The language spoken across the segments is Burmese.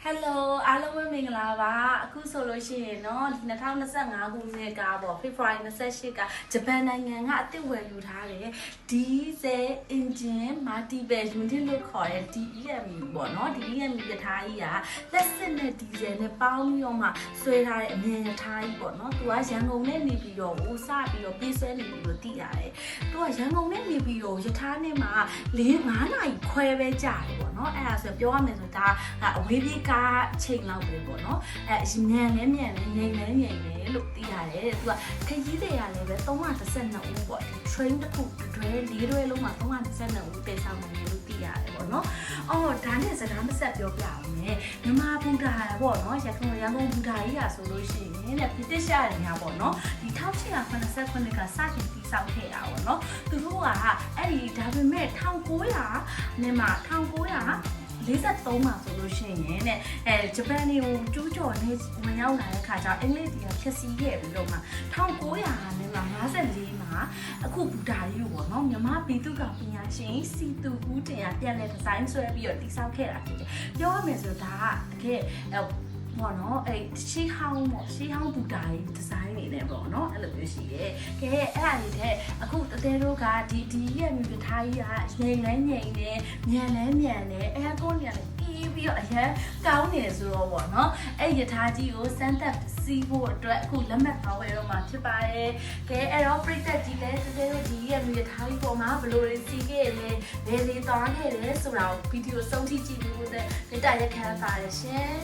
Hello အားလုံးပဲမင်္ဂလာပါအခုဆိုလို့ရှိရင်เนาะဒီ2025ခုနှစ်ကပေါ့ February 28ကဂျပန်နိုင်ငံကအသစ်ဝယ်ယူထားတယ် Diesel Engine Multiple Unit လို့ခေါ်တဲ့ DEM ပေါ့เนาะ DEM ရထားကြီးကလက်စစ်နဲ့ Diesel နဲ့ပေါင်းပြီးတော့မှဆွဲထားတဲ့အမြန်ရထားကြီးပေါ့เนาะသူကရန်ကုန်နဲ့နေပြီးတော့ဟိုစပြီးတော့ပြေးဆွဲနေပြီးတော့တည်ရတယ်သူကရန်ကုန်နဲ့နေပြီးတော့ရထားနဲ့မှာ5နာရီခွဲပဲကြာတယ်ပေါ့เนาะအဲ့ဒါဆိုပြောရမယ်ဆိုဒါအဝေးပြေးကားချိန်လောက်ပဲပေါ့နော်အဲမြန်လဲငိမ်လဲလို့သိရတယ်သူကခကြီးတွေကလည်းပဲ312ဦးပေါ့ဒီ train တစ်ခုတွဲ4တွဲလုံးမှာ312ဦးတည်ဆောင်နေလို့သိရတယ်ပေါ့နော်အော်ဒါနဲ့စကားမဆက်ပြောပြအောင်မယ်မြန်မာဘူတာပေါ့နော်ရန်ကုန်ဘူတာကြီးอ่ะဆိုလို့ရှိရင်တဲ့ပြည်သက်ရှာရညာပေါ့နော်ဒီ1889ကစတင်တည်ဆောက်ခဲ့တာပေါ့နော်သူတို့ကအဲ့ဒီဒါပေမဲ့1900နဲ့မှ1943မှာဆိုလို့ရှိရင်တဲ့ဂျပန်တွေကိုကျူးကျော်နေဝင်ရောက်လာတဲ့ခါကျအင်္ဂလိပ်တွေကဖျက်ဆီးခဲ့ပြီးတော့မှ1900နဲ့မှ54မှာအခုဘူတာကြီးကိုပေါ့နော်မြန်မာပြည်သူ့ကပညာရှင်စီတူဦးတင်ကပြန်လဲဒီဇိုင်းဆွဲပြီးတော့တည်ဆောက်ခဲ့တာဖြစ်တယ်ပြောရမယ်ဆိုတော့ဒါကတကယ်ပေါ့နော်အဲ့ရှေးဟောင်းပေါ့ရှေးဟောင်းဘူတာကြီးဒီဇိုင်းနေတယ်ပေါ့နော်အဲ့လိုမျိုးရှိတယ်ကဲအဲ့ဒါကြီးတဲ့အခုတတဲတို့ကဒီရဲ့မြူထားကြီးကငိမ်နေမြန်တယ်အဲကွန်နေရတယ်ပြီးတော့အရင်ကောင်းနေဆိုတော့ပေါ့နော်အဲ့ရထားကြီးကိုစမ်းသပ်စီးဖို့အတွက်အခုလက်မှတ်ထားဝယ်တော့မှာဖြစ်ပါတယ်ကဲအဲ့တော့ပြိသက်ကြီးလည်းတကယ်လို့ဒီရဲ့မြရထားကြီးပေါ်မှာဘယ်လိုတွေစီးခဲ့လဲဘယ်လေးသွားခဲ့လဲဆိုတာကိုဗီဒီယိုဆုံးထိကြည့်ပြီးဖို့တဲ့ဒေတာရက်ခံပါတယ်ရှင်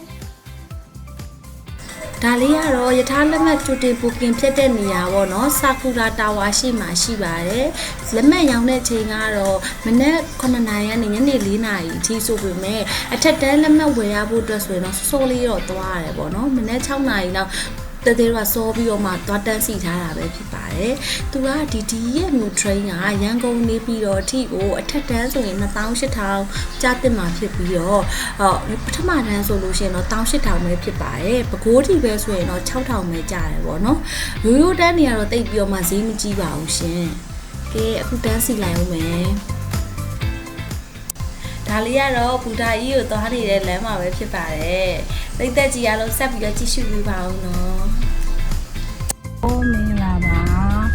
ဒါလေးကတော့ယထာလက်မှတ်ကြိုတင်ဘူကင်ဖြစ်တဲ့နေရာပေါ့နော်ဆာကူရာတာဝါရှိမှရှိပါတယ်လက်မှတ်ရောင်းတဲ့ချိန်ကတော့မနက်9နာရီကနေညနေ4နာရီအထိဆိုပေမဲ့အထက်တန်းလက်မှတ်ဝယ်ရဖို့အတွက်ဆိုရင်တော့စိုးလေးတော့သွားရတယ်ပေါ့နော်မနက်6နာရီလောက်တသေးတော့စောပြီးတော့မှသွားတန်းစီထားတာပဲဖြစ်ပါတယ်သူကဒီရဲ့မြူ train ကရန်ကုန်နေပြီးတော့အထိကိုအထက်တန်းဆိုရင်2800ကျတင်မှာဖြစ်ပြီးတော့ပထမတန်းဆိုလို့ရှိရင်တော့18000ပဲဖြစ်ပါတယ်ပဲခူးထိပဲဆိုရင်တော့6000ပဲကျတယ်ပေါ့နော်ရိုးတန်းတွေကတော့တိတ်ပြီးတော့မှဈေးမကြီးပါဘူးရှင်ကဲအခုတန်းစီလိုက်အောင်မယ်ဒါလေးကတော့ဘူတာကြီးကိုသွားနေတဲ့လမ်းမှာပဲဖြစ်ပါတယ်။ပိတ်သက်ကြီးအားလုံးဆက်ပြီးတော့ကြည့်ရှုပေးပါဦးနော်။အိုးမင်္ဂလာပါ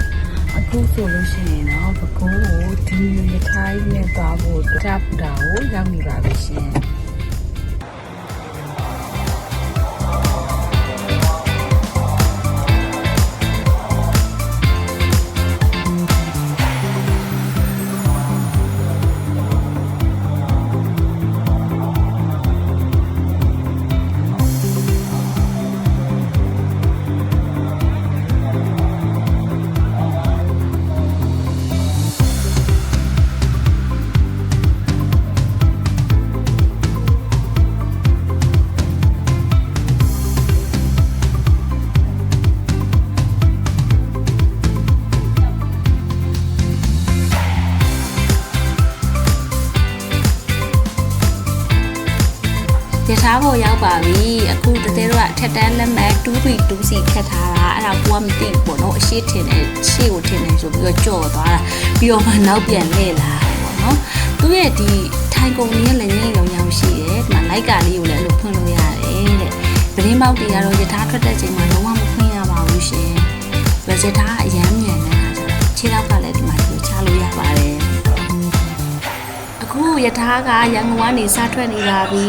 ။အခုဆိုလို့ရှိရင်တော့ပဲခူးကိုဒီရထားကြီးနဲ့သွားဖို့တာဘူတာကိုရောက်နေပါပြီရှင်။ရထားပေါ်ရောက်ပါပြီအခုတတဲတော့ထက်တန်းလက်မှတ် 2B2C ခက်ထားတာအဲ့ဒါကိုကမသိဘူးပေါ့နော်အရှိထင်တယ်ရှေ့ကိုထင်တယ်ဆိုပြီးတော့ကြော်သွားတာပြီးတော့မှနောက်ပြန်လှည့်လာတယ်ပေါ့နော်သူ့ရဲ့ဒီထိုင်ကုန်ကြီးလည်းငိမ့်လုံးရောင်ရှိတယ်ဒီမှာလိုက်ကာလေးကိုလည်းအဲ့လိုဖွင့်လို့ရတယ်တဲ့ဗရင်းပေါက်တွေကတော့ရထားထွက်တဲ့ချိန်မှာလုံးဝမဖွင့်ရပါဘူးရှင်ရထားအရမ်းမြန်တဲ့ခါကျတော့ခြေထောက်ကလည်းဒီမှာချလို့ရပါတယ်အခုရထားကရန်ကုန်ကနေစထွက်နေပါပြီ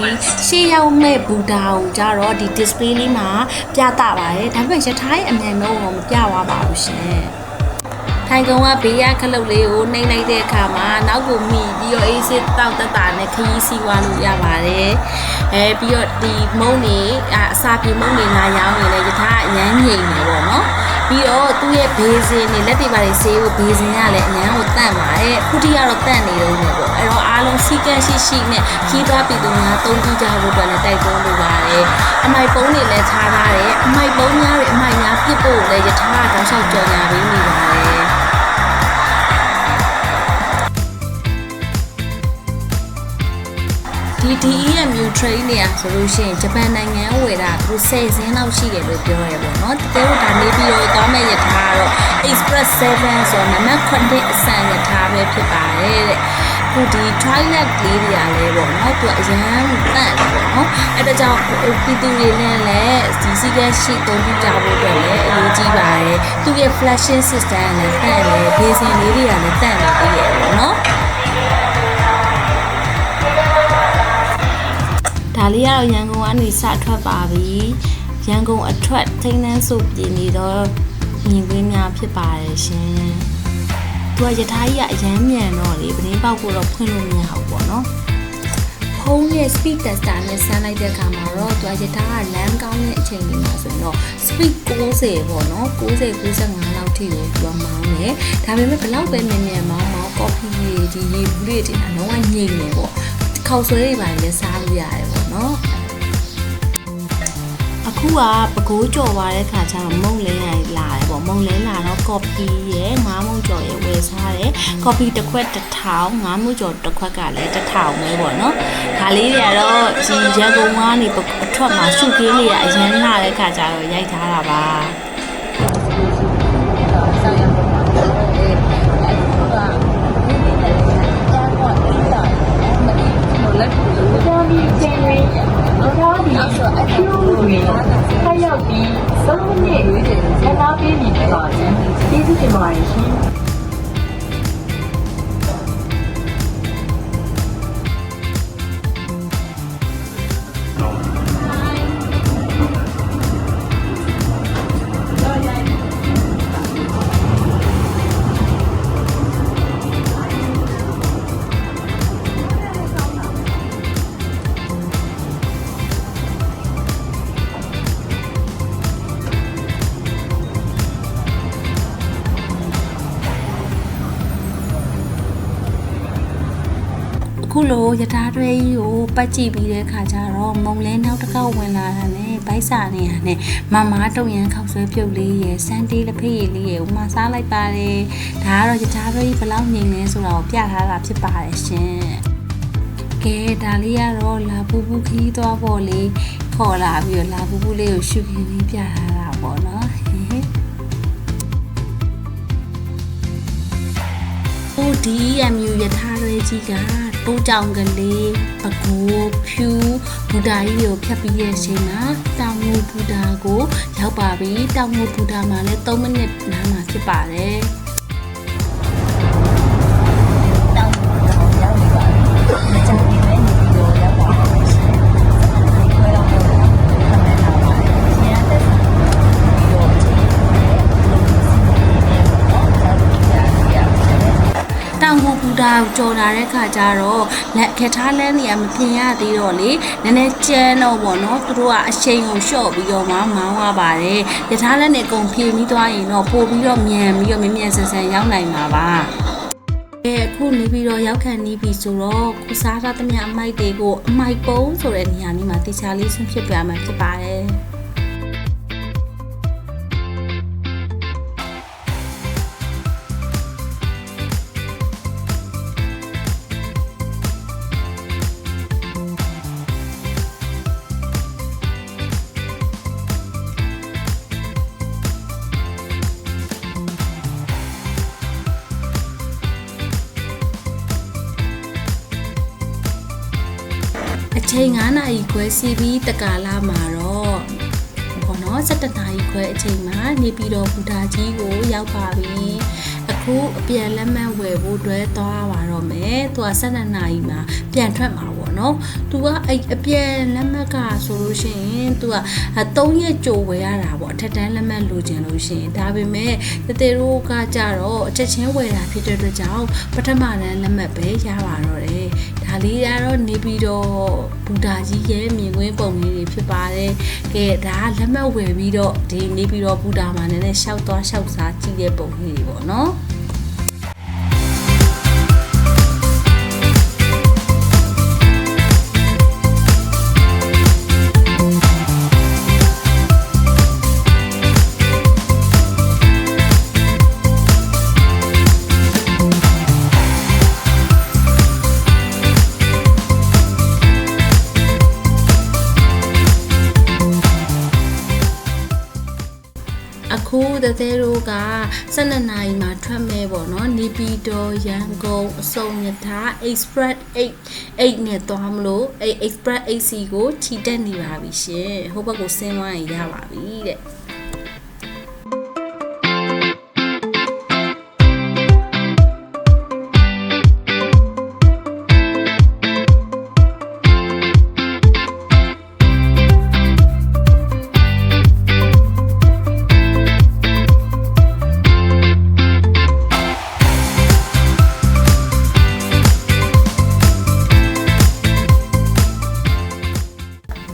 ရှေ့ရောက်မဲ့ဘူတာကိုကြတော့ဒီ display လေးမှာပြသပါတယ်ဒါပေမဲ့ရထားရဲ့အမြန်နှုန်းတော့မပြသွားပါဘူးရှင်ထိုင်ကုန်ကဘေးရခလုတ်လေးကိုနှိမ့်လိုက်တဲ့အခါမှာနောက်ကိုမိပြီးတော့အေးစစ်တောက်တက်တာနဲ့ခရီးစီးသွားလို့ရပါတယ်ပြီးတော့ဒီမုံနေအစာပြေမုံနေလာရောင်းနေလေရထားအရမ်းငိမ်နေပေါ့နော်ပြီးတော့သူ့ရဲ့ဘေးစင်တွေလက်တွေပါတွေဆေးဖို့ဘေးစင်ကလည်းအញ្ញမ်းကိုတန့်ပါတယ်ခုထိကတော့တန့်နေတော့နေပေါ့အဲ့တော့အားလုံးစီကန်းရှိနဲ့ခီးသွားပြည်သူများသုံးကြဖို့အတွက်လည်းတိုက်တွန်းလိုပါတယ်အမိုက်ပုံးတွေလည်းထားထားတယ်အမိုက်ပုံးများတွေအမိုက်များပြစ်ဖို့လည်းရထားတောက်လျှောက်ကြော်ညာပေးနေပါတယ်ဒီရဲ့မြူ train နေရဆိုလို့ရှိရင်ဂျပန်နိုင်ငံဝယ်တာသူ10စင်းလောက်ရှိတယ်လို့ပြောရဲပေါ့နော်တကယ်လို့ဒါနေပြီးတော့သွားမဲ့ရထားကတော့ Express 7ဆိုတော့နံပါတ်9အစံရထားပဲဖြစ်ပါတယ်တဲ့ အခုဒီ toilet လေးတွေကလည်းပေါ့နော်သူကအရန်တန့်တယ်ပေါ့နော်အဲ့ဒါကြောင့်ပြည်သူတွေနဲ့လည်းဒီစီကရှိတုံးပြကြဖို့အတွက်လည်းအရေးကြီးပါတယ်သူရဲ့ flashing system နဲ့တန့်တယ်ဘေးစင်လေးတွေကလည်းတန့်နေသေးတယ်ပေါ့နော်ဒါလေးကတော့ရန်ကုန်ကနေစထွက်ပါပြီရန်ကုန်အထွက်ထိန်းနှန်းစုပြည်နေတော့မြင်ကွင်းများဖြစ်ပါတယ်ရှင်သူကယထာကြီးကအရမ်းမြန်တော့လေပတင်းပေါက်ကိုတော့ဖွင့်လို့မရဘူးပေါ့နော်ဖုန်းရဲ့ speed tester နဲ့ဆန်းလိုက်တဲ့အခါမှာတော့သူကယထာကလမ်းကောင်းတဲ့အချိန်တွေမှာဆိုရင်တော့ speed 90ပေါ့နော်90 95လောက်ထိကိုသူကမောင်းတယ်ဒါပေမဲ့ဘယ်လောက်ပဲမြန်မောင်း coffee ဒီရေဘူးလေးတင်တာလုံးဝငြိမ်နေပေါ့ခေါက်ဆွဲတွေပါလည်းစားလို့ရတယ်ပေါ့နော်အခုကပကိုးကြော်သွားတဲ့ခါကျတော့မုံလဲရလာတယ်ပေါ့မုံလဲလာတော့ coffee ရဲ့ငါးမုံကြော်ရဲ့ဝယ်စားတယ် coffee တစ်ခွက်1000ငါးမုံကြော်တစ်ခွက်ကလည်း1000ပဲပေါ့နော်ဒါလေးတွေကတော့ဒီရန်ကုန်ကနေအထွက်မှာရှုပ်ကင်းလေးကအရန်လာတဲ့ခါကျတော့ရိုက်ထားတာပါ他要比3分内才拿给你的老人，第一次买是。ခုလိုယထာတွဲကြီးကိုပတ်ကြည့်ပြီးတဲ့ခါကျတော့မုံလဲနောက်တစ်ခေါက်ဝင်လာတာနဲ့ဗိုက်စာနေရနဲ့မမတုံရန်ခောက်ဆွဲပြုတ်လေးရယ်စန်တေးလက်ဖေးရည်လေးရယ်ဥမာစားလိုက်ပါတယ်ဒါကတော့ယထာတွဲကြီးဘယ်လောက်ငြိမ်လဲဆိုတာကိုပြထားတာဖြစ်ပါတယ်ရှင်ကဲဒါလေးကတော့လာပူပူခီးသွားဖို့လေးခေါ်လာပြီးတော့လာပူပူလေးကိုရှုခင်းလေးပြထားတာပေါ့နော်ဒီ MU ယထာတွဲကြီးကတိုးကြောင်ကလေးပကိုးဖြူဘူဒါကြီးကိုဖြတ်ပြီးရဲ့အချိန်မှာတောင်ငူဘူဒါကိုရောက်ပါပြီတောင်ငူဘူဒါမှာလည်း3မိနစ်နားမှာဖြစ်ပါတယ်တောင်ငူဘူဒါကိုရောက်နေပါပြီမကြခင်လည်းနေပြီးတော့ရောက်ပါမယ်ရှင်ခွဲတော့ခမန်းလာပါတယ်ဆရာတက်ပြီးတော့ချိန်တောင်ငူဘူဒါကိုကြော်လာတဲ့ခါကျတော့လက်ခထားလန်းနေရမပြင်ရသေးတော့လေနည်းနည်းကျန်းတော့ပေါ့နော်သူတို့ကအချိန်ကိုလျှော့ပြီးတော့မှမောင်းရပါတယ်ရထားလန်းနေအကုန်ဖြည့်ပြီးသွားရင်တော့ပို့ပြီးတော့မြန်ပြီးတော့မြန်ဆန်ဆန်ရောက်နိုင်မှာပါအခုနေပြီးတော့ရောက်ခံနေပြီဆိုတော့ခုစားထားသမျှအမိုက်တွေကိုအမိုက်ပုံးဆိုတဲ့နေရာလေးမှာတေချာလေးဆွန့်ဖြစ်ပြမှာဖြစ်ပါတယ်အချိန်9နာရီခွဲစီပြီးတကာလာမှာတော့ဘောနော်17နာရီခွဲအချိန်မှာနေပြည်တော်ဘူတာကြီးကိုရောက်ပါပြီအခုအပြန်လက်မှတ်ဝယ်ဖို့အတွက်သွားပါတော့မယ်သူက12နာရီမှာပြန်ထွက်မှာပေါ့နော်သူကအဲ့အပြန်လက်မှတ်ကဆိုလို့ရှိရင်သူက3ရက်ကြိုဝယ်ရတာပေါ့အထက်တန်းလက်မှတ်လိုချင်လို့ရှိရင်ဒါပေမဲ့တတေတို့ကကြတော့အချက်ချင်းဝယ်တာဖြစ်တဲ့အတွက်ကြောင့်ပထမတန်းလက်မှတ်ပဲရပါတော့တယ်ဒါလေးကတော့နေပြီးတော့ဘူတာကြီးရဲ့မြင်ကွင်းပုံလေးတွေဖြစ်ပါတယ်ကဲဒါလက်မှတ်ဝယ်ပြီးတော့ဒီနေပြီးတော့ဘူတာမှာနည်းနည်းရှောက်သွားရှောက်စားကြည့်တဲ့ပုံလေးတွေပေါ့နော်အခု တဲ့တို့က12နာရီမှာထွက်မဲ့ပေါ့နော်နေပြည်တော်ရန်ကုန်အစုံရထား Express 8နဲ့သွားမလို့အဲ့ Express 8C ကိုခြိတက်နေပါပြီရှင်ဟိုဘက်ကိုဆင်းသွားရင်ရပါပြီတဲ့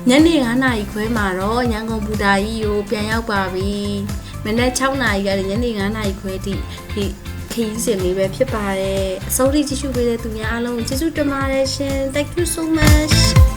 ညနေ9:00နာရီခွဲမှာတော့ရန်ကုန်ဘူတာကြီးကိုပြန်ရောက်ပါပြီ။မနက်6:00နာရီကနေညနေ9:00နာရီခွဲထိဒီခရီးစဉ်လေးပဲဖြစ်ပါတယ်။အစိုးရကြည့်ရှုပေးတဲ့သူများအားလုံးကျေးဇူးတင်ပါတယ်ရှင်။ Thank you so much.